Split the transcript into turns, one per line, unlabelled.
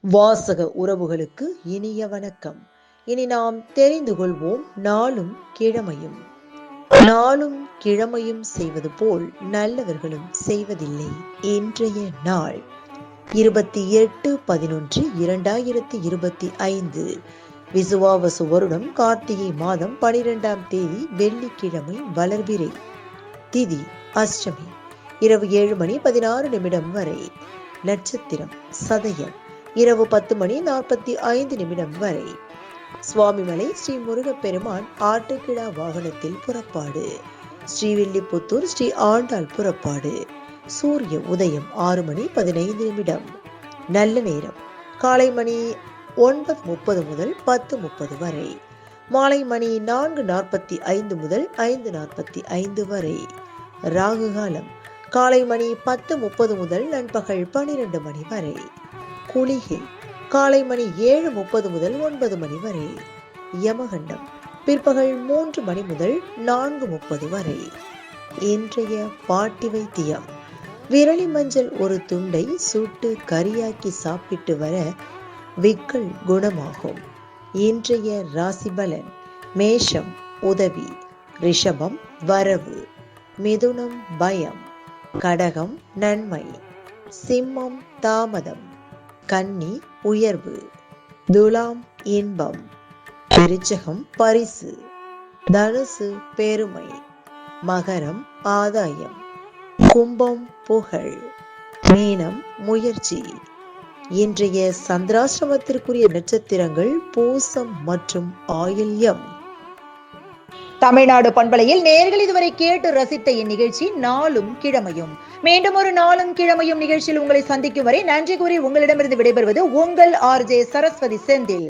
வாசக உறவுகளுக்கு இனிய வணக்கம். இனி நாம் தெரிந்து கொள்வோம் நாளும் கிழமையும். நாளும் கிழமையும் செய்வது போல் நல்லவர்களும் செய்வதில்லை. இன்றைய நாள் 28/11/2025 விசுவாவசு வருடம் கார்த்திகை மாதம் 12ஆம் தேதி வெள்ளிக்கிழமை. வளர்பிறை. திதி அஷ்டமி. இரவு 7:16 வரை. நட்சத்திரம் சதயம். இரவு 10:45 வரை. சுவாமிமலை ஸ்ரீ முருகப்பெருமான் ஆட்டுக்கிடா வாகனத்தில் புறப்பாடு. ஸ்ரீவில்லிபுத்தூர் ஸ்ரீ ஆண்டாள் புறப்பாடு. சூரிய உதயம் 6:15. நல்ல நேரம் காலை மணி 9:30 முதல் 10:30 வரை. மாலை மணி 4:45 முதல் 5:45 வரை. ராகு காலம் காலை மணி 10:30 முதல் நண்பகல் 12 மணி வரை. குளிகை காலை மணி 7:30 முதல் 9 மணி வரை. யமகண்டம் பிற்பகல் 3 மணி முதல் 4:30 வரை. இன்றைய பாட்டி வைத்தியம். விரலி மஞ்சள் ஒரு துண்டை சுட்டு கரியாக்கி சாப்பிட்டு வர விக்கல் குணமாகும். இன்றைய ராசி பலன். மேஷம் உதவி, ரிஷபம் வரவு, மிதுனம் பயம், கடகம் நன்மை, சிம்மம் தாமதம், கன்னி உயர்வு, துலாம் இன்பம், விருச்சகம் பரிசு, தனுசு பெருமை, மகரம் ஆதாயம், கும்பம் புகழ், மீனம் முயற்சி. இன்றைய சந்திராசிரமத்திற்குரிய நட்சத்திரங்கள் பூசம் மற்றும் ஆயில்யம். தமிழ்நாடு பண்பலையில் நேயர்கள் இதுவரை கேட்டு ரசித்த இந்நிகழ்ச்சி நாளும் கிழமையும். மீண்டும் ஒரு நாளும் கிழமையும் நிகழ்ச்சியில் உங்களை சந்திக்கும் வரை நன்றி கூறி உங்களிடமிருந்து விடைபெறுவது உங்கள் RJ சரஸ்வதி செந்தில்.